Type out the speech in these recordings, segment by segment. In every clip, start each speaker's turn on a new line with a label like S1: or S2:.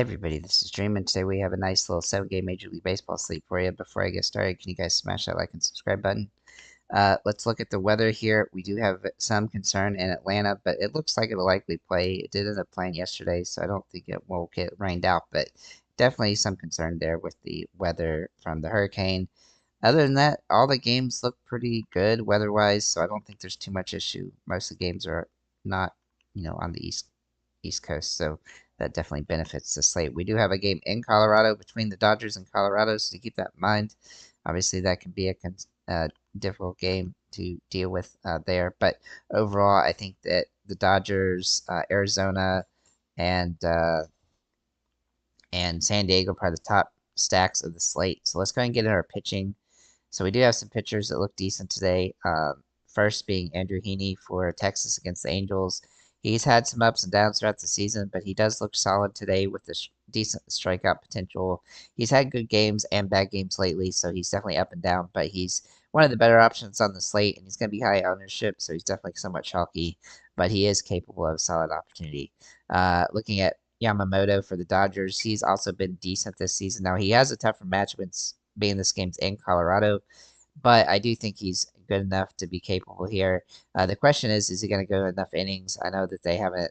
S1: Hey everybody, this is Dream, and today we have a nice little 7-game Major League Baseball slate for you. Before I get started, can you guys smash that like and subscribe button? Let's look at the weather here. We do have some concern in Atlanta, but it looks like it'll likely play. It did end up playing yesterday, so I don't think it will get rained out, but definitely some concern there with the weather from the hurricane. Other than that, all the games look pretty good weather-wise, so I don't think there's too much issue. Most of the games are not, on the East Coast, so that definitely benefits the slate. We do have a game in Colorado between the Dodgers and Colorado, so to keep that in mind. Obviously, that can be a difficult game to deal with there, but overall, I think that the Dodgers, Arizona, and uh, and San Diego are probably the top stacks of the slate. So let's go ahead and get into our pitching. So we do have some pitchers that look decent today. First being Andrew Heaney for Texas against the Angels. He's had some ups and downs throughout the season, but he does look solid today with the decent strikeout potential. He's had good games and bad games lately, so he's definitely up and down, but he's one of the better options on the slate, and he's going to be high ownership, so he's definitely somewhat chalky, but he is capable of a solid opportunity. Looking at Yamamoto for the Dodgers, he's also been decent this season. Now, he has a tougher match against being this game's in Colorado, but I do think he's good enough to be capable here. The question is he going to go enough innings? I know that they haven't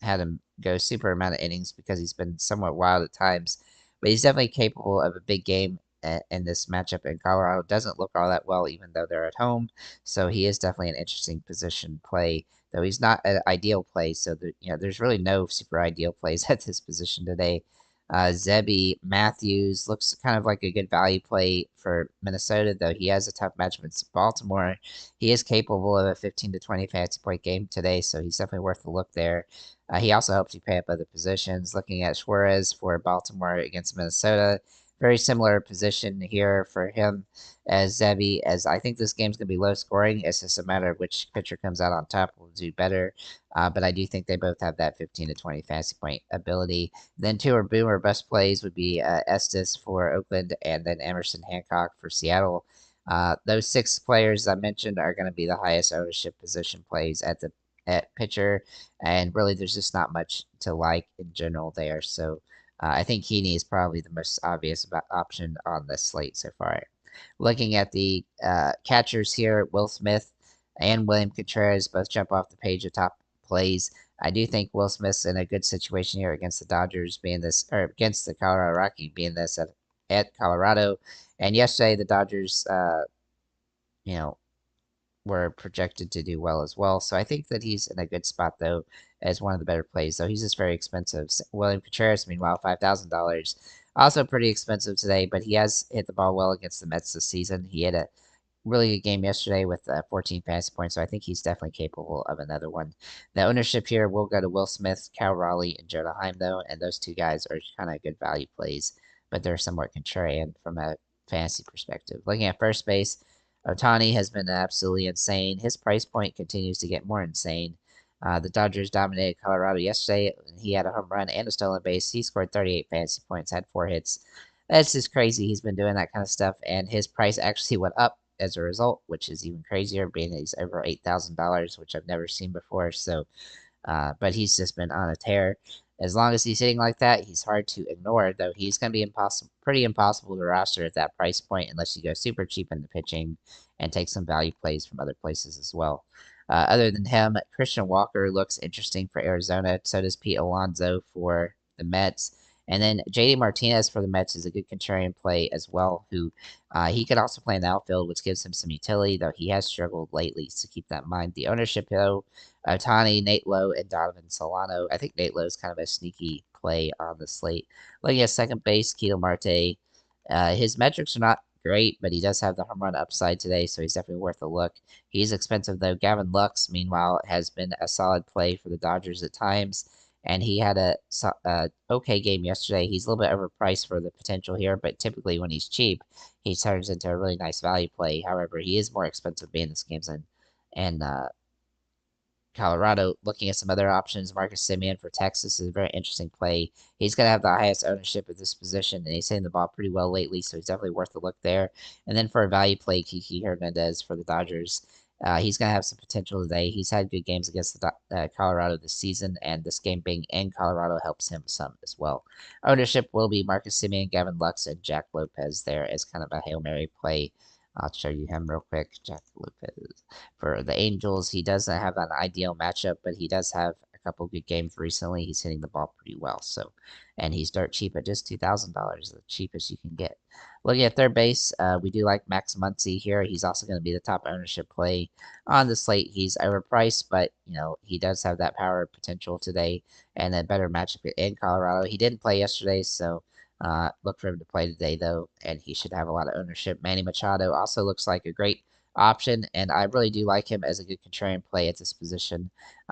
S1: had him go super amount of innings because he's been somewhat wild at times, but he's definitely capable of a big game. In this matchup in Colorado doesn't look all that well, even though they're at home. So he is definitely an interesting position play, though he's not an ideal play. So there's really no super ideal plays at this position today. Zebby Matthews looks kind of like a good value play for Minnesota, though he has a tough match against Baltimore. He is capable of a 15 to 20 fantasy point game today, so he's definitely worth a look there. He also helps you pay up other positions. Looking at Suarez for Baltimore against Minnesota, very similar position here for him as Zebby, as I think this game's going to be low scoring. It's just a matter of which pitcher comes out on top will do better. But I do think they both have that 15 to 20 fantasy point ability. Then two or boom or bust plays would be Estes for Oakland and then Emerson Hancock for Seattle. Those six players I mentioned are going to be the highest ownership position plays at pitcher, and really there's just not much to like in general there. So I think Heaney is probably the most obvious option on this slate so far. Looking at the catchers here, Will Smith and William Contreras both jump off the page of top plays. I do think Will Smith's in a good situation here against the Dodgers, being this, or against the Colorado Rockies, being this at Colorado. And yesterday, the Dodgers, you know, were projected to do well as well. So I think that he's in a good spot, though, as one of the better plays, though he's just very expensive. William Contreras, meanwhile, $5,000. Also pretty expensive today, but he has hit the ball well against the Mets this season. He had a really good game yesterday with 14 fantasy points, so I think he's definitely capable of another one. The ownership here will go to Will Smith, Cal Raleigh, and Jonah Heim, though, and those two guys are kind of good value plays, but they're somewhat contrarian from a fantasy perspective. Looking at first base, Otani has been absolutely insane. His price point continues to get more insane. The Dodgers dominated Colorado yesterday. He had a home run and a stolen base. He scored 38 fantasy points, had 4 hits. That's just crazy. He's been doing that kind of stuff, and his price actually went up as a result, which is even crazier, being that he's over $8,000, which I've never seen before. So, but he's just been on a tear. As long as he's hitting like that, he's hard to ignore, though he's going to be pretty impossible to roster at that price point unless you go super cheap in the pitching and take some value plays from other places as well. Other than him, Christian Walker looks interesting for Arizona. So does Pete Alonso for the Mets. And then JD Martinez for the Mets is a good contrarian play as well, who he could also play in the outfield, which gives him some utility, though he has struggled lately, so keep that in mind. The ownership, though, Otani, Nate Lowe, and Donovan Solano. I think Nate Lowe is kind of a sneaky play on the slate. Looking at second base, Ketel Marte. His metrics are not great, but he does have the home run upside today, so he's definitely worth a look. He's expensive, though. Gavin Lux, meanwhile, has been a solid play for the Dodgers at times, and he had a okay game yesterday. He's a little bit overpriced for the potential here, but typically when he's cheap, he turns into a really nice value play. However, he is more expensive being this game's in Colorado. Looking at some other options, Marcus Semien for Texas is a very interesting play. He's going to have the highest ownership at this position, and he's hitting the ball pretty well lately, so he's definitely worth a look there. And then for a value play, Kiki Hernandez for the Dodgers. He's going to have some potential today. He's had good games against Colorado this season, and this game being in Colorado helps him some as well. Ownership will be Marcus Semien, Gavin Lux, and Jack Lopez there as kind of a Hail Mary play. I'll show you him real quick. Jack Lopez for the Angels. He doesn't have an ideal matchup, but he does have a couple good games recently. He's hitting the ball pretty well. So, and he's dirt cheap at just $2,000, the cheapest you can get. Looking at third base, we do like Max Muncy here. He's also going to be the top ownership play on the slate. He's overpriced, but he does have that power potential today and a better matchup in Colorado. He didn't play yesterday, so look for him to play today though, and he should have a lot of ownership. Manny Machado also looks like a great option, and I really do like him as a good contrarian play at this position.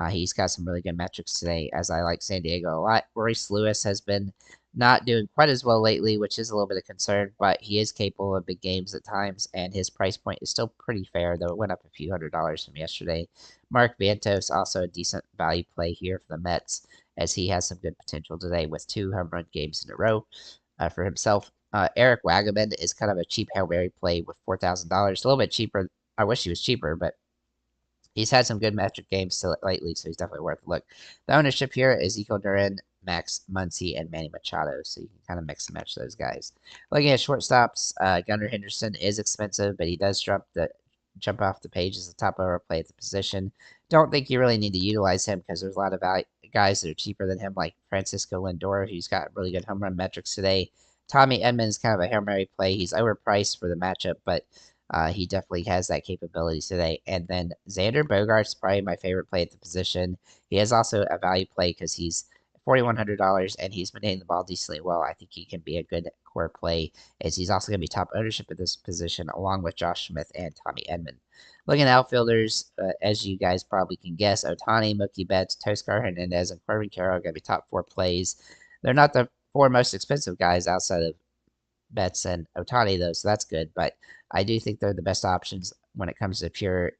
S1: He's got some really good metrics today, as I like San Diego a lot. Royce Lewis has been not doing quite as well lately, which is a little bit of concern, but he is capable of big games at times, and his price point is still pretty fair, though it went up a few $100s from yesterday. Mark Vientos, also a decent value play here for the Mets, as he has some good potential today with 2 home run games in a row for himself. Eric Wagaman is kind of a cheap Hail Mary play with $4,000, a little bit cheaper. I wish he was cheaper, but he's had some good metric games lately, so he's definitely worth a look. The ownership here is Ezekiel Duran, Max Muncy, and Manny Machado, so you can kind of mix and match those guys. Looking at shortstops, Gunnar Henderson is expensive, but he does jump off the page as the top over play at the position. Don't think you really need to utilize him because there's a lot of guys that are cheaper than him, like Francisco Lindor, who's got really good home run metrics today. Tommy Edman is kind of a Hail Mary play. He's overpriced for the matchup, but he definitely has that capability today. And then Xander Bogaerts, probably my favorite play at the position. He is also a value play because he's $4,100 and he's been hitting the ball decently well. I think he can be a good core play, as he's also going to be top ownership at this position, along with Josh Smith and Tommy Edman. Looking at outfielders, as you guys probably can guess, Otani, Mookie Betts, Toscar Hernandez, and Corbin Carroll are going to be top 4 plays. They're not the 4 most expensive guys outside of Betts and Otani, though, so that's good. But I do think they're the best options when it comes to pure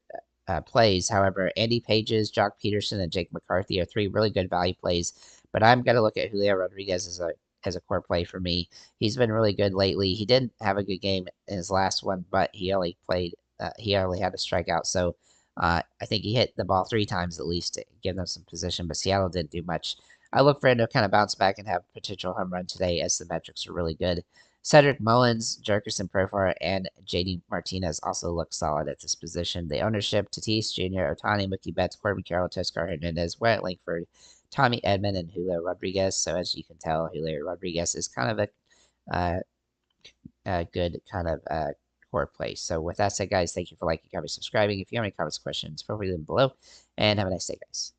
S1: plays. However, Andy Pages, Jock Peterson, and Jake McCarthy are 3 really good value plays. But I'm going to look at Julio Rodriguez as a core play for me. He's been really good lately. He didn't have a good game in his last one, but he only played. He only had a strikeout, so I think he hit the ball 3 times at least to give them some position. But Seattle didn't do much. I look for him to kind of bounce back and have a potential home run today, as the metrics are really good. Cedric Mullins, Jerkerson Profar, and JD Martinez also look solid at this position. The ownership, Tatis Jr., Otani, Mookie Betts, Corbin Carroll, Toscar Hernandez, Wyatt Langford, Tommy Edman, and Julio Rodriguez. So as you can tell, Julio Rodriguez is kind of a good kind of core play. So with that said, guys, thank you for liking, commenting, subscribing. If you have any comments or questions, feel free to leave them below. And have a nice day, guys.